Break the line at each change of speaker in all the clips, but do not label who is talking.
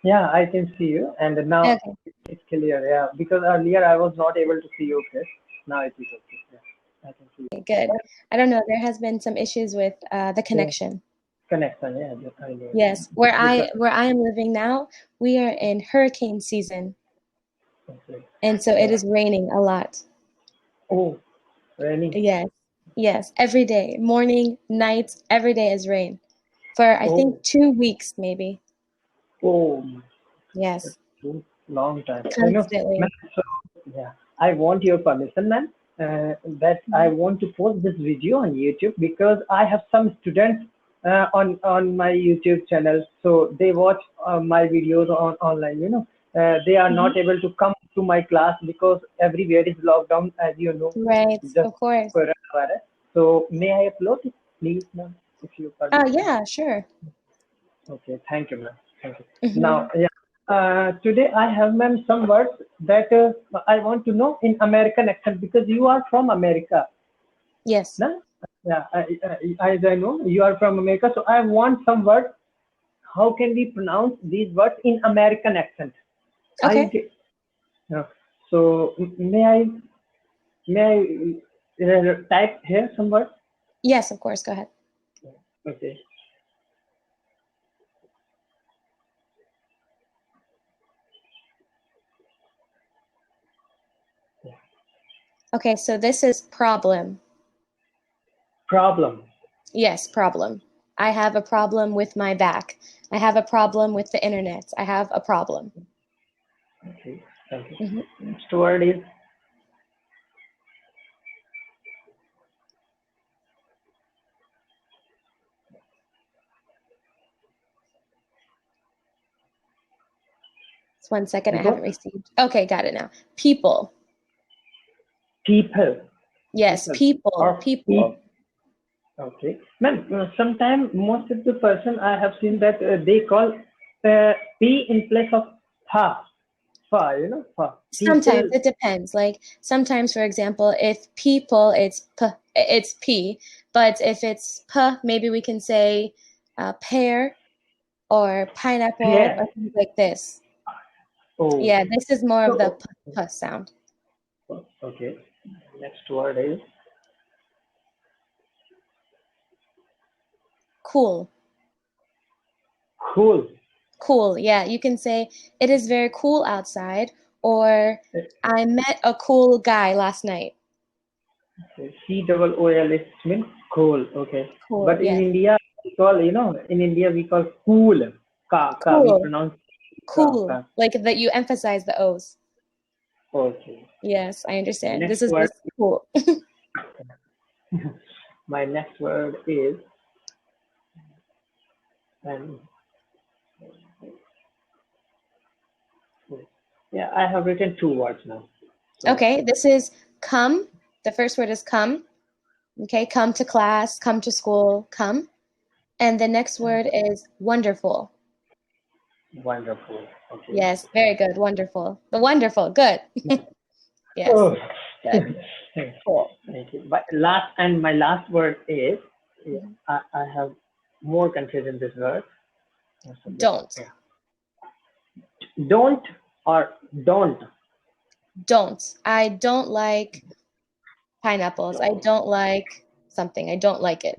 Yeah, I can see you, and now
Okay,
it's clear. Yeah, because earlier I was not able to see your face. Now it is okay. Yeah, I can see you.
good. I don't know. There has been some issues with the
Yeah,
connection.
connection. Yeah, I know.
Yes, where
Because
I am living now, we are in hurricane season,
okay.
and so it
Yeah.
is raining a lot.
Oh, raining.
Yes, yes, every day, morning, night, every day is rain for I
Oh,
think 2 weeks maybe.
oh, it's
Yes,
too long time. Ma'am,
constantly.
so yeah, I want your permission, ma'am. That I
Mhm.
want to post this video on YouTube because I have some students on my YouTube channel. So they watch my videos on online. They are
Mhm.
not able to come to my class because everywhere is lockdown, as you know,
Right,
just
of course.
coronavirus. So may I upload it, please, ma'am, if you
Oh
permission?
yeah, sure.
Okay, thank you, ma'am. Thank you. Now,
Mhm.
yeah, today I have, ma'am, some words that I want to know in American accent because you are from America,
Yes.
no? Yeah, as I know, you are from America, so I want some words. How can we pronounce these words in American accent? I,
Okay.
ge- yeah. So may I type here some words?
Yes, of course. Go ahead.
Okay.
Okay, so this is problem.
Problem.
Yes, problem. I have a problem with my back. I have a problem with the internet. I have a problem.
Okay. Thank you.
Mhm.
Next word is
Just 1 second. I
people.
haven't received. Okay, got it now. People.
People.
Yes,
People.
people.
Or
People.
people. Okay. Ma'am, sometimes most of the person I have seen that they call P in place of fa. Fa, fa.
Sometimes
People.
it depends. Like sometimes, for example, if people, it's p. But if it's p, maybe we can say pear or pineapple or
Pair.
things like this.
Oh.
Yeah, this is more of the
So,
p sound.
okay. Next word is
Cool.
cool.
Cool. Yeah, you can say it is very cool outside, or I met a cool guy last night.
COOL is mean cool. Okay.
Cool.
But in
Yes.
India, we call cool. Ka. We
Cool.
pronounce ka.
Cool.
Ka.
Like that you emphasize the O's.
Okay.
Yes, I understand. This
Next
is
word.
just cool.
My next word is and yeah, I have written two words now. So
Okay, this is come. The first word is come. Okay, come to class, come to school, come. And the next word is wonderful.
wonderful. Okay.
Yes, very good. Wonderful. The wonderful. Good. Yes.
Oh,
Good. Cool.
thank you. But my last word is yeah,
Mhm.
I have more confusion this word. So
Don't.
yeah. Don't or don't.
Don't. I don't like pineapples. I
Don't.
don't like something. I don't like it.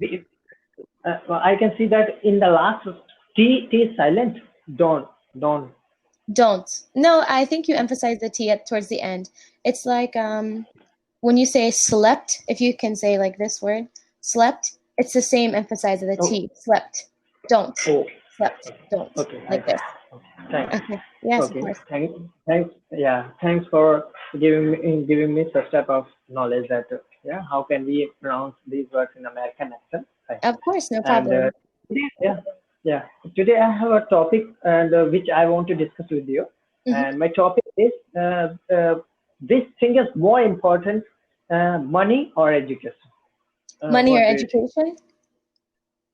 I can see that in the last T is silent. Don't.
Don't. No, I think you emphasize the T towards the end. It's like when you say slept, if you can say like this word, slept, it's the same emphasis of the
Oh,
T. Slept. Don't.
oh.
Slept. Don't.
Okay, I
Like
got
this.
it. Okay, thanks.
Okay. Yes, of
Okay,
course.
thanks. Yeah, thanks for giving me such type of knowledge that yeah, how can we pronounce these words in American accent? Right.
Of course, no
And
problem.
today, yeah. Today I have a topic and which I want to discuss with you.
Hmm.
And my topic is this thing is more important, money or education.
Money or
What do you think?
education?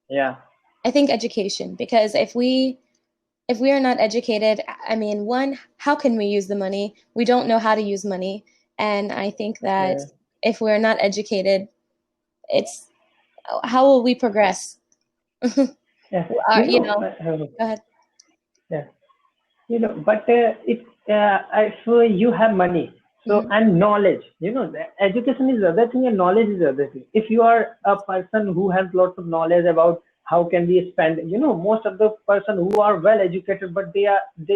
Yeah.
I think education, because if we are not educated, I mean, one, how can we use the money? We don't know how to use money. And I think that
Yeah.
if we're not educated, it's how will we progress?
Yeah.
Go
You know,
ahead.
yeah. but if you have money, so
Hmm.
and knowledge, the education is the other thing and knowledge is the other thing. If you are a person who has lots of knowledge about how can we spend, most of the person who are well educated, but they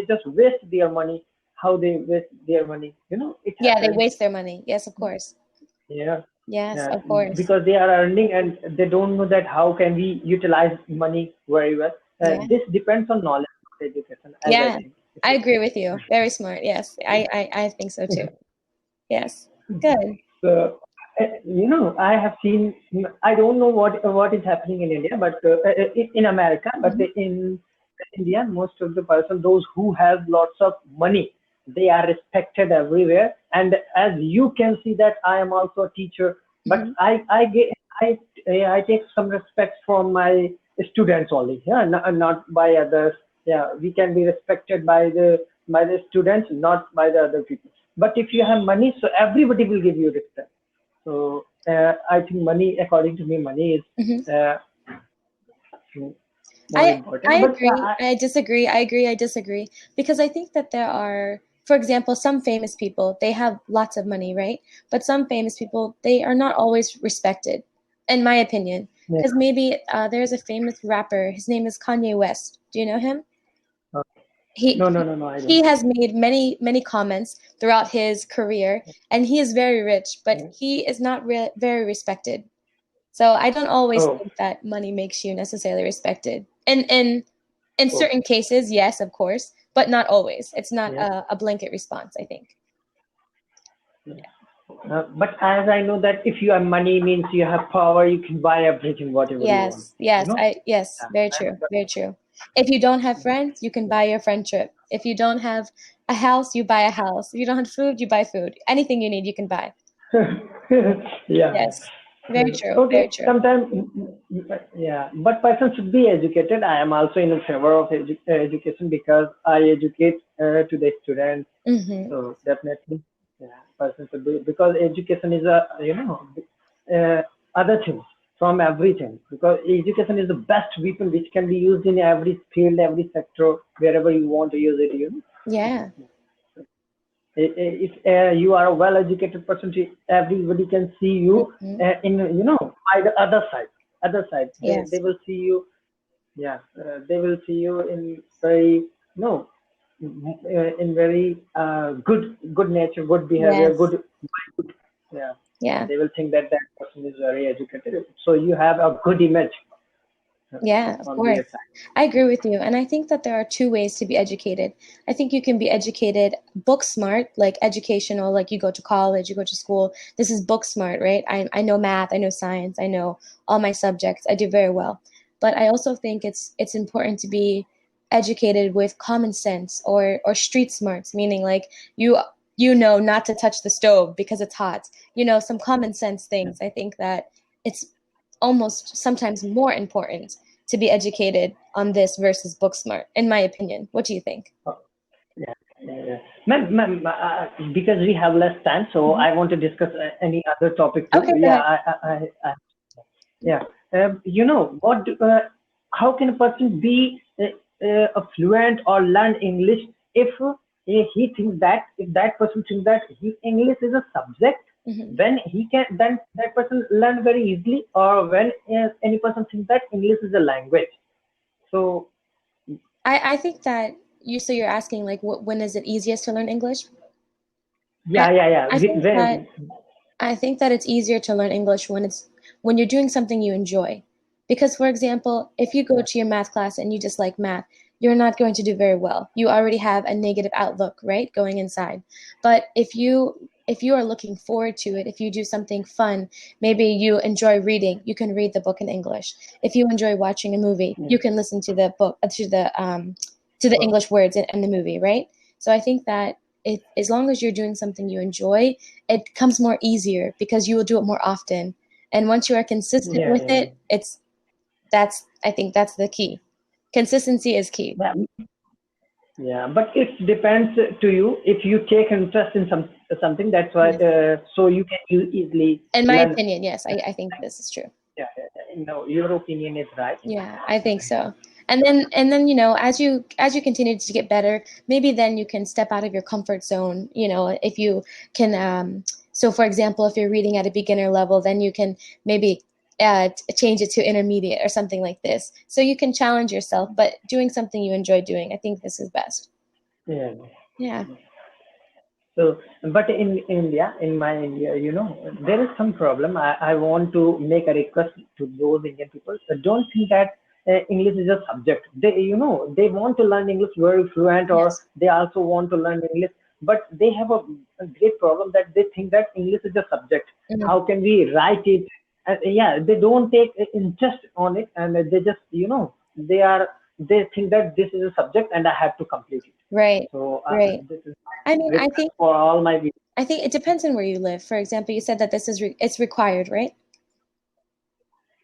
just waste their money. How they waste their money, it
Yeah, they
happens.
waste their money. Yes, of course.
Yeah,
Yes,
yeah,
of course.
because they are earning and they don't know that how can we utilize money very well.
Yeah.
This depends on knowledge, not education, as I
Yeah,
think.
I agree with you. Very smart. Yes, I think so too. Yes. Good.
So, I have seen. I don't know what is happening in India, but in America, but
Hmm.
in India, most of the person, those who have lots of money, they are respected everywhere. And as you can see that I am also a teacher, but
Hmm.
I get I I take some respect from my students only. Yeah, not by others. Yeah, we can be respected by the students, not by the other people. But if you have money, so everybody will give you respect. So I think money, according to me, money is
Hmm.
more
I
important.
I
But
agree. I disagree. I agree. I disagree because I think that there are, for example, some famous people, they have lots of money, right? But some famous people, they are not always respected, in my opinion.
yeah,
Because maybe there's a famous rapper. His name is Kanye West. Do you know him?
uh,
He
no, no, no, no, I
he
don't.
has made many comments throughout his career, and he is very rich, but he is not very respected. So I don't always
Oh,
think that money makes you necessarily respected. In
oh,
certain cases, yes, of course, but not always. It's not
yeah.
a blanket response, I think.
But as I know that if you have money means you have power, you can buy everything, whatever you want.
Yes, yes, yes,
Yeah.
very true, very true. If you don't have friends, you can buy your friendship. If you don't have a house, you buy a house. If you don't have food, you buy food. Anything you need, you can buy.
Yeah.
Yes, very true, very
Okay.
true.
Sometimes, yeah. But person should be educated. I am also in favor of education because I educate to the students.
Hmm.
So definitely, yeah, person should be because education is a other things from everything because education is the best weapon which can be used in every field, every sector, wherever you want to use it.
Yeah.
If you are a well-educated person, everybody can see you
Hmm.
in by the other side they
Yes.
will see you. Yeah, they will see you in very no in very good nature, good behavior,
Yes.
good. Yeah,
Yeah.
they will think that that person is very educated, so you have a good image uh,
Yeah, of
on their
course.
side.
I agree with you. And I think that there are two ways to be educated. I think you can be educated book smart, like educational, like you go to college, you go to school. This is book smart, right? I know math, I know science, I know all my subjects. I do very well. But I also think it's important to be educated with common sense or street smarts, meaning like you know not to touch the stove because it's hot. You know, some common sense things. I think that it's almost sometimes more important to be educated on this versus book smart, in my opinion. What do you think?
Uh, yeah, yeah, yeah. Ma'am, because we have less time, so
Hmm.
I want to discuss any other topic too.
Okay, go
Yeah,
ahead.
yeah. What? How can a person be a fluent or learn English if he thinks that if that person thinks that English is a subject,
Hmm.
then that person learn very easily, or when any person thinks that English is a language. So
I think that you're asking like when is it easiest to learn English? I
yeah, yeah, yeah.
I think that
When,
I think that it's easier to learn English when you're doing something you enjoy. Because for example, if you go to your math class and you dislike math, you're not going to do very well. You already have a negative outlook, right, going inside. But if you are looking forward to it, if you do something fun, maybe you enjoy reading, you can read the book in English. If you enjoy watching a movie, you can listen to the book to the English words in the movie, right? So I think that as long as you're doing something you enjoy, it comes more easier because you will do it more often. And once you are consistent
yeah,
with
yeah,
it, that's I think that's the key. Consistency is key.
yeah. Yeah, but it depends to you. If you take interest in something, that's why.
Yes.
So you can easily
In my
learn.
opinion, yes, I think this is true.
Yeah, yeah, yeah. No, your opinion is right.
Yeah, I think so. And then as you continue to get better, maybe then you can step out of your comfort zone. If you can, so for example, if you're reading at a beginner level, then you can maybe change it to intermediate or something like this, so you can challenge yourself, but doing something you enjoy doing. I think this is best.
Yeah.
Yeah.
So, but in India, in my India, there is some problem. I want to make a request to those Indian people. Don't think that English is a subject. They want to learn English very fluent, or
Yes.
they also want to learn English, but they have a great problem that they think that English is a subject.
Mhm.
How can we write it? Yeah, they don't take interest on it, and they just, they think that this is a subject and I have to complete it.
Right.
So
Right.
this is
I mean, I
request
think
for all my videos.
I think it depends on where you live. For example, you said that this is it's required, right?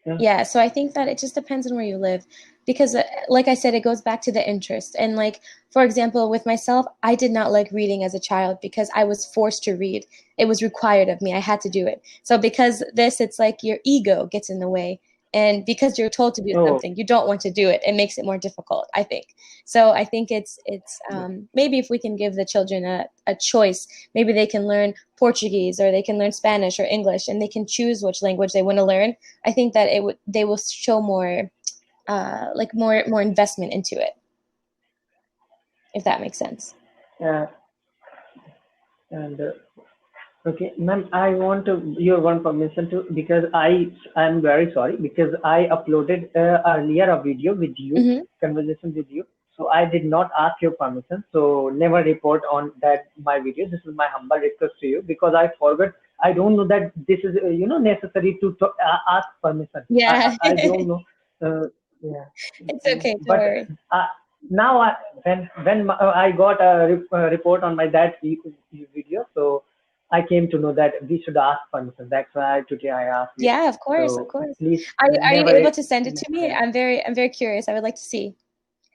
Yeah.
Yeah, so I think that it just depends on where you live, because like I said, it goes back to the interest. And like, for example, with myself, I did not like reading as a child because I was forced to read. It was required of me. I had to do it. So because this, it's like your ego gets in the way. And because you're told to do
Oh,
something, you don't want to do it. It makes it more difficult, I think. So I think maybe if we can give the children a choice, maybe they can learn Portuguese, or they can learn Spanish or English, and they can choose which language they want to learn. I think that they will show more like more investment into it, if that makes sense.
yeah. And okay, ma'am, I want your one permission to, because I'm very sorry because I uploaded earlier a video with you,
Hmm.
conversation with you. So I did not ask your permission. So never report on that my video. This is my humble request to you because I forgot. I don't know that this is necessary to ask permission.
Yeah.
I don't know. Uh, yeah.
It's okay, don't
But
worry.
uh, now I got a report on my that video, so I came to know that we should ask permission. That's why today I asked you.
Yeah, of course, of
So
course.
please
Are you
never.
able to send it to me? I'm very curious. I would like to see.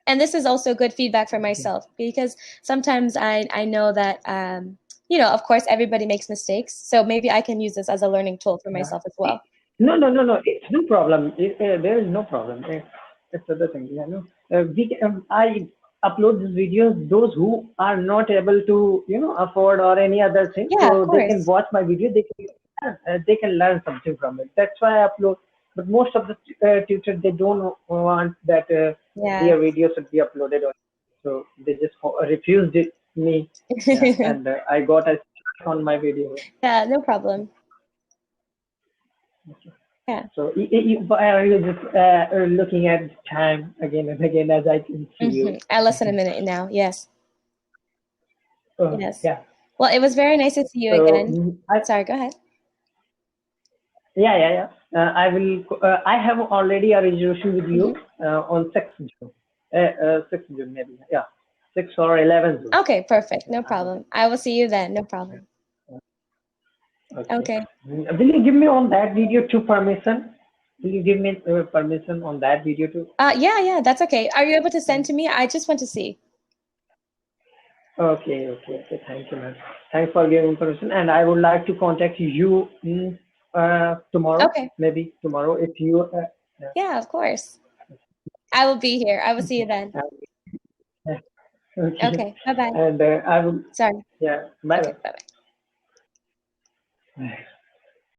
And this is also good feedback for
Okay.
myself, because sometimes I know that of course everybody makes mistakes, so maybe I can use this as a learning tool for
Yeah.
myself as well.
No, no, no, no. It's no problem. There is no problem. It's other thing. Yeah, no. I upload these videos. Those who are not able to, afford or any other thing,
Yeah, of
so they can
course.
watch my video. They can learn something from it. That's why I upload. But most of the tutors, they don't want that
Yeah.
their video should be uploaded on. So they just refused it me. Yeah, and I got a strike on my video.
Yeah, no problem. Yeah.
So you're just looking at time again and again as I can see you.
I listen a minute now. Yes. Yes.
Yeah.
Well, it was very nice to see you
So
again. Sorry, go ahead.
yeah, yeah, yeah. I will. I have already a resolution with you
Hmm.
on 6th June. 6th June maybe. Yeah, 6th or 11th June.
Okay, perfect.
Yeah,
No
I have
problem. I will see you then. No
it.
problem.
Okay.
Okay.
Will you give me on that video to permission? Will you give me permission on that video too?
Yeah, yeah, that's okay. Are you able to send to me? I just want to see.
Okay, okay, okay. Thank you, ma'am. Thanks for giving information. And I would like to contact you tomorrow,
Okay.
maybe tomorrow if you. Yeah.
Yeah, of course. I will be here. I will see you then.
Yeah. Okay.
Okay. Bye-bye.
And I will.
Sorry.
Yeah. Bye
Okay, bye-bye.
bye.